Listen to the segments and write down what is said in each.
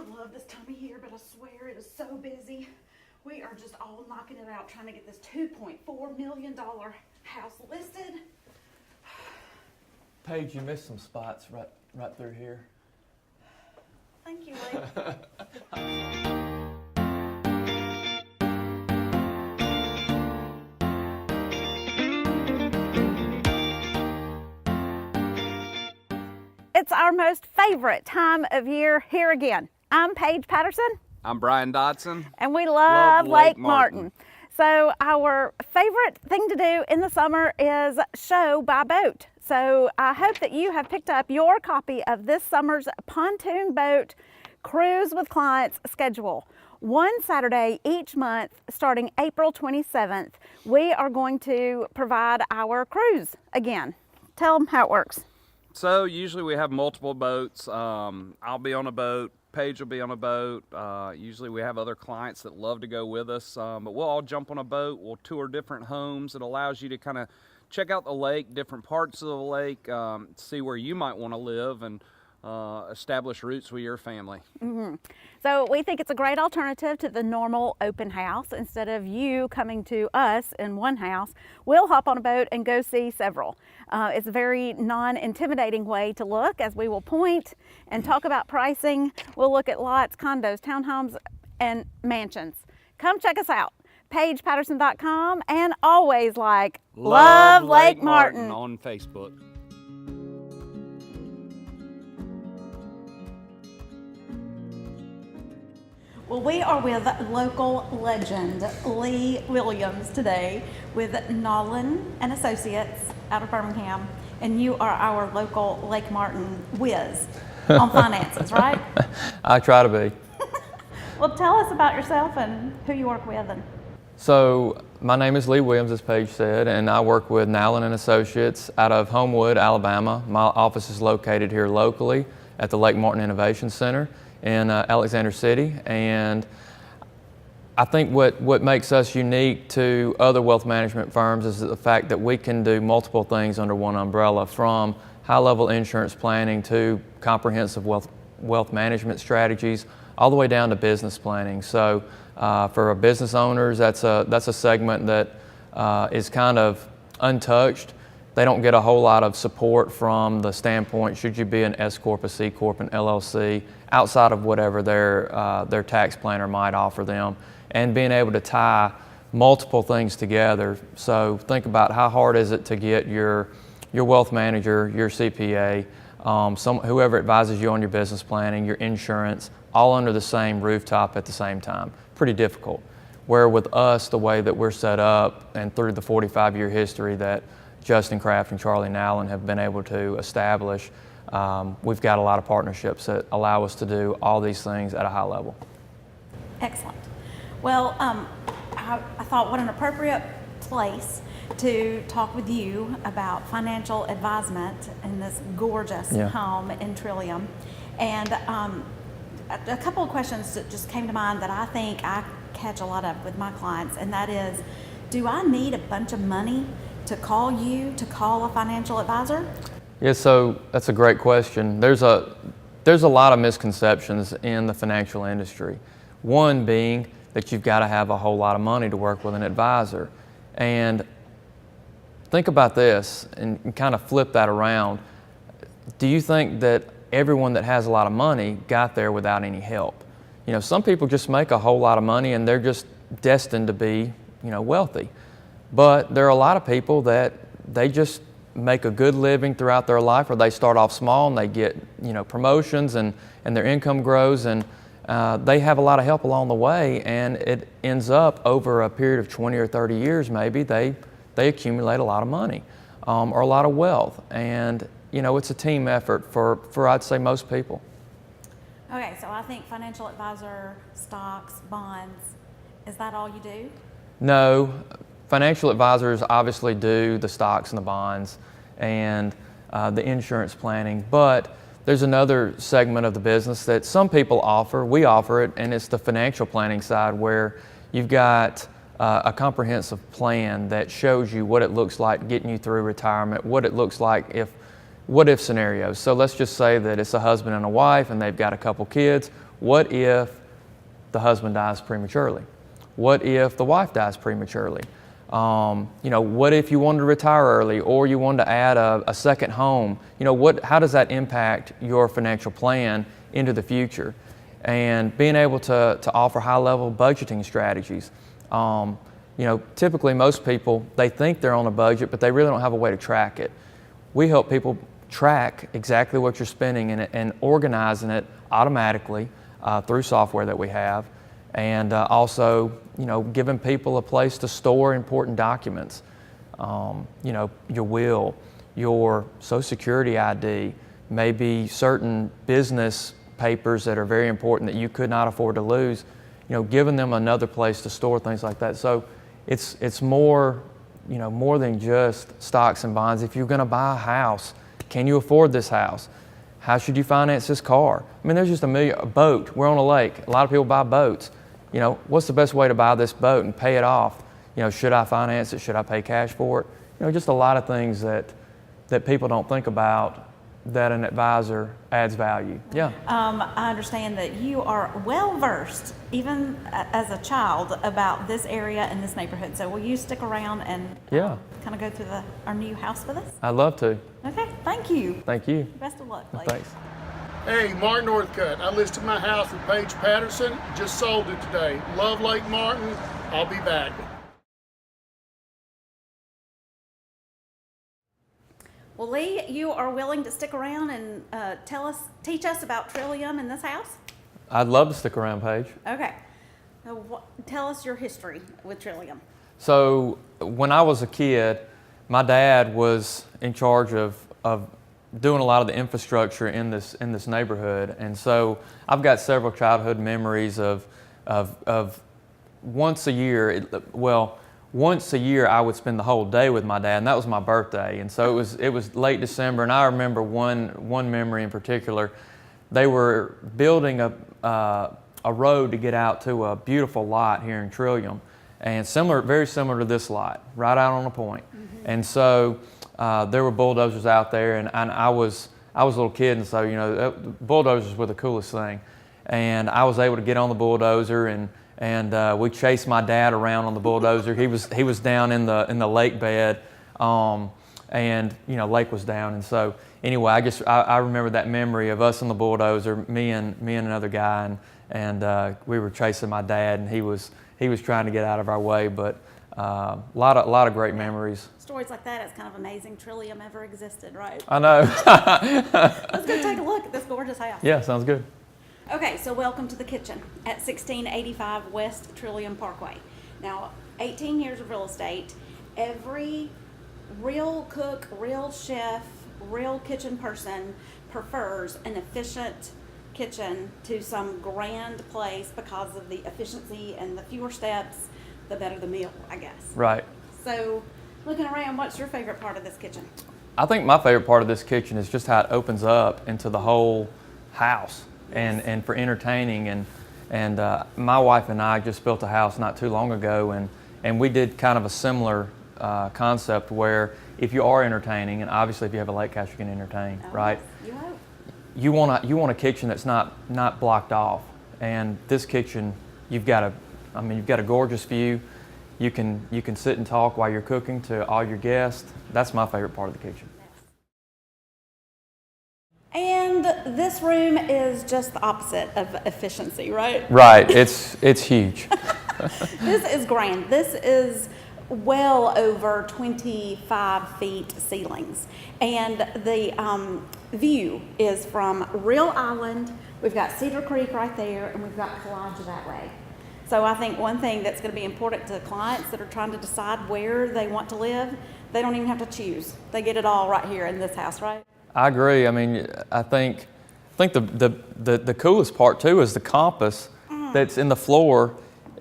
love this time of year, but I swear it is so busy. We are just all knocking it out trying to get this $2.4 million house listed. Paige, you missed some spots right through here. Thank you, Lee. It's our most favorite time of year here again. I'm Paige Patterson. I'm Brian Dodson. And we love Lake Martin. So our favorite thing to do in the summer is show by boat. So I hope that you have picked up your copy of this summer's pontoon boat cruise with clients schedule. One Saturday each month starting April 27th, we are going to provide our cruise again. Tell them how it works. So usually we have multiple boats. I'll be on a boat, Paige will be on a boat. Usually we have other clients that love to go with us, but we'll all jump on a boat. We'll tour different homes. It allows you to kind of check out the lake, different parts of the lake, see where you might want to live and establish roots with your family. Mm-hmm. So we think it's a great alternative to the normal open house. Instead of you coming to us in one house, we'll hop on a boat and go see several. It's a very non-intimidating way to look, as we will point and talk about pricing. We'll look at lots, condos, townhomes, and mansions. Come check us out. PaigePatterson.com, and always love Lake Martin on Facebook. Well, we are with local legend Lee Williams today with Nowlin Associates out of Birmingham, and you are our local Lake Martin whiz on finances, right? I try to be. Well, tell us about yourself and who you work with. So my name is Lee Williams, as Paige said, and I work with Nowlin Associates out of Homewood, Alabama. My office is located here locally at the Lake Martin Innovation Center in Alexander City, and I think what makes us unique to other wealth management firms is the fact that we can do multiple things under one umbrella, from high-level insurance planning to comprehensive wealth management strategies, all the way down to business planning. So for our business owners, that's a segment that is kind of untouched. They don't get a whole lot of support from the standpoint, should you be an S Corp, a C Corp, an LLC, outside of whatever their tax planner might offer them, and being able to tie multiple things together. So think about how hard is it to get your wealth manager, your CPA, whoever advises you on your business planning, your insurance, all under the same rooftop at the same time. Pretty difficult. Where with us, the way that we're set up and through the 45-year history that Justin Kraft and Charlie Nowlin have been able to establish, we've got a lot of partnerships that allow us to do all these things at a high level. Excellent. Well, I thought what an appropriate place to talk with you about financial advisement in this gorgeous home in Trillium. And a couple of questions that just came to mind that I think I catch a lot of with my clients, and that is, do I need a bunch of money to call you to call a financial advisor? Yeah, so that's a great question. There's a lot of misconceptions in the financial industry. One being that you've got to have a whole lot of money to work with an advisor. And think about this and kind of flip that around. Do you think that everyone that has a lot of money got there without any help? You know, some people just make a whole lot of money and they're just destined to be, wealthy. But there are a lot of people that they just make a good living throughout their life, or they start off small and they get, promotions and their income grows, and they have a lot of help along the way, and it ends up over a period of 20 or 30 years maybe, they accumulate a lot of money or a lot of wealth. And it's a team effort for I'd say most people. Okay, so I think financial advisor, stocks, bonds, is that all you do? No. Financial advisors obviously do the stocks and the bonds and the insurance planning, but there's another segment of the business that some people offer. We offer it, and it's the financial planning side, where you've got a comprehensive plan that shows you what it looks like getting you through retirement, what it looks like if what if scenarios. So let's just say that it's a husband and a wife and they've got a couple kids. What if the husband dies prematurely? What if the wife dies prematurely? What if you wanted to retire early, or you wanted to add a second home? How does that impact your financial plan into the future? And being able to offer high-level budgeting strategies. Typically most people, they think they're on a budget, but they really don't have a way to track it. We help people track exactly what you're spending and organizing it automatically through software that we have. And also, giving people a place to store important documents. Your will, your Social Security ID, maybe certain business papers that are very important that you could not afford to lose. Giving them another place to store things like that. So it's more, more than just stocks and bonds. If you're going to buy a house, can you afford this house? How should you finance this car? I mean, there's just a boat. We're on a lake. A lot of people buy boats. What's the best way to buy this boat and pay it off? Should I finance it? Should I pay cash for it? Just a lot of things that people don't think about that an advisor adds value. Yeah. I understand that you are well versed, even as a child, about this area and this neighborhood. So will you stick around and kind of go through our new house with us? I'd love to. Okay, thank you. Thank you. Best of luck, Blake. Thanks. Hey, Martin Northcutt. I listed my house with Paige Patterson. Just sold it today. Love Lake Martin. I'll be back. Well, Lee, you are willing to stick around and teach us about Trillium in this house? I'd love to stick around, Paige. Okay. Tell us your history with Trillium. So when I was a kid, my dad was in charge of doing a lot of the infrastructure in this neighborhood, and so I've got several childhood memories of once a year. Once a year I would spend the whole day with my dad, and that was my birthday. And so it was late December, and I remember one memory in particular. They were building a road to get out to a beautiful lot here in Trillium, and very similar to this lot, right out on a point. Mm-hmm. And so there were bulldozers out there, and I was a little kid, and so bulldozers were the coolest thing. And I was able to get on the bulldozer, and we chased my dad around on the bulldozer. He was down in the lake bed, and lake was down. And so anyway, I remember that memory of us on the bulldozer, me and another guy, and we were chasing my dad, and he was trying to get out of our way. But a lot of great memories. Stories like that, it's kind of amazing Trillium ever existed, right? I know. Let's go take a look at this gorgeous house. Yeah, sounds good. Okay, so welcome to the kitchen at 1685 West Trillium Parkway. Now, 18 years of real estate, every real cook, real chef, real kitchen person prefers an efficient kitchen to some grand place because of the efficiency, and the fewer steps, the better the meal, I guess. Right. So, looking around, what's your favorite part of this kitchen? I think my favorite part of this kitchen is just how it opens up into the whole house. And for entertaining, and my wife and I just built a house not too long ago, and we did kind of a similar concept where if you are entertaining, and obviously if you have a lake house you can entertain, right? You want a kitchen that's not blocked off, and this kitchen you've got a gorgeous view. You can sit and talk while you're cooking to all your guests. That's my favorite part of the kitchen. And this room is just the opposite of efficiency, right? Right, it's huge. This is grand. This is well over 25 feet ceilings. And the view is from Real Island. We've got Cedar Creek right there, and we've got Kalanja that way. So I think one thing that's going to be important to clients that are trying to decide where they want to live, they don't even have to choose. They get it all right here in this house, right? I agree. I mean, I think the coolest part too is the compass that's in the floor,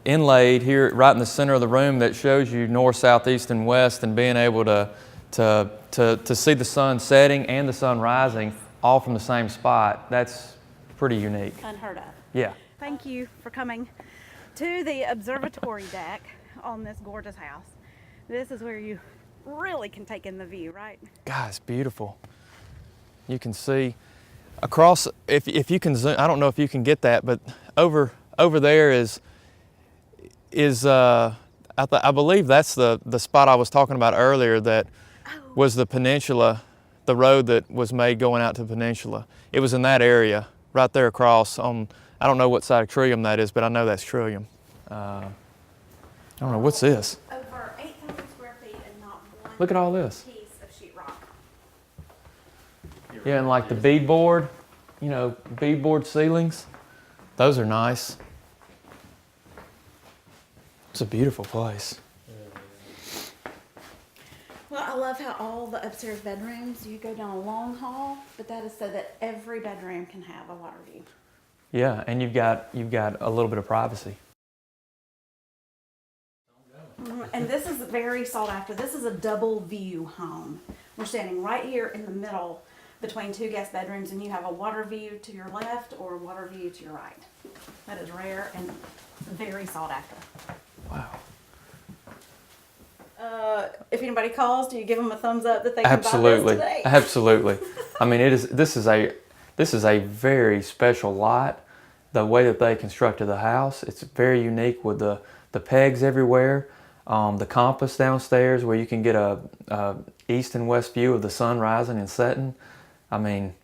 inlaid here right in the center of the room, that shows you north, south, east, and west, and being able to see the sun setting and the sun rising all from the same spot. That's pretty unique. Unheard of. Yeah. Thank you for coming to the observatory deck on this gorgeous house. This is where you really can take in the view, right? God, it's beautiful. you can see across, if you can zoom, I don't know if you can get that, but over there I believe that's the spot I was talking about earlier that was the peninsula, the road that was made going out to the peninsula. It was in that area, right there across on, I don't know what side of Trillium that is, but I know that's Trillium. I don't know, what's this? Over 8,000 square feet and not one Look at all this. piece of sheetrock. Yeah, and like the beadboard, you know, beadboard ceilings, those are nice. It's a beautiful place. Well, I love how all the upstairs bedrooms, you go down a long hall, but that is so that every bedroom can have a water view. Yeah, and you've got a little bit of privacy. And this is very sought after. This is a double view home. We're standing right here in the middle between two guest bedrooms, and you have a water view to your left or a water view to your right. That is rare and very sought after. Wow. If anybody calls, do you give them a thumbs up that they can buy this today? Absolutely. I mean, this is a very special lot. The way that they constructed the house, it's very unique with the pegs everywhere, the compass downstairs where you can get a east and west view of the sun rising and setting. I mean,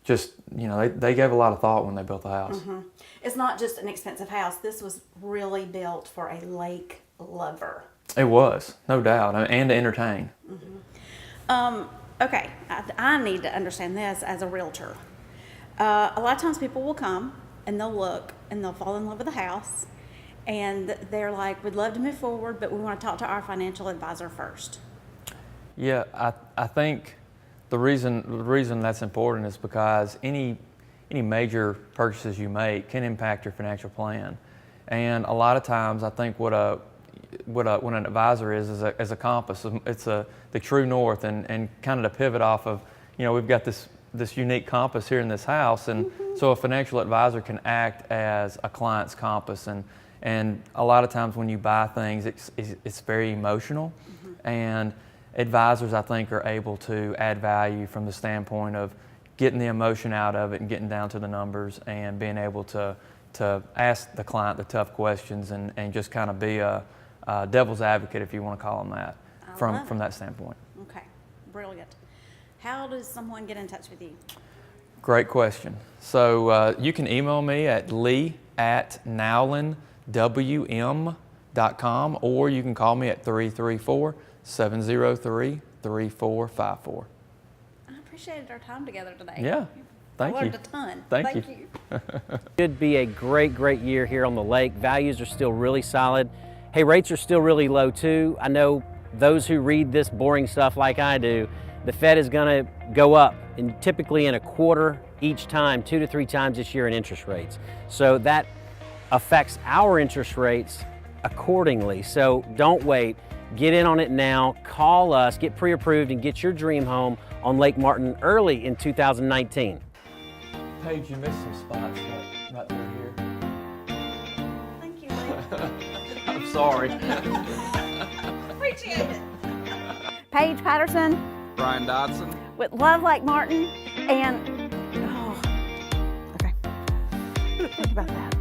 just, you know, they gave a lot of thought when they built the house. Mm-hmm. It's not just an expensive house. This was really built for a lake lover. It was, no doubt, and to entertain. Mm-hmm. Okay, I need to understand this as a realtor. A lot of times people will come and they'll look and they'll fall in love with the house and they're like, we'd love to move forward, but we want to talk to our financial advisor first. Yeah, I think the reason that's important is because any major purchases you make can impact your financial plan, and a lot of times I think what an advisor is a compass. It's the true north and kind of to pivot off of, you know, we've got this unique compass here in this house, and so a financial advisor can act as a client's compass, and a lot of times when you buy things, it's very emotional, and advisors, I think, are able to add value from the standpoint of getting the emotion out of it and getting down to the numbers and being able to ask the client the tough questions and just kind of be a devil's advocate, if you want to call them that, from that standpoint. Okay, brilliant. How does someone get in touch with you? Great question. So you can email me at lee@nowlinwm.com, or you can call me at 334-703-3454. I appreciated our time together today. Yeah, thank you. I learned a ton. Thank you. Should be a great year here on the lake. Values are still really solid. Hey, rates are still really low too. I know those who read this boring stuff like I do, the Fed is going to go up, and typically in a quarter each time, 2 to 3 times this year in interest rates. So that affects our interest rates accordingly. So don't wait. Get in on it now. Call us, get pre-approved, and get your dream home on Lake Martin early in 2019. Paige, you missed some spots right through here. Thank you, Lee. I'm sorry. Appreciate it. Paige Patterson Brian Dodson. with Love Lake Martin, and okay. Think about that.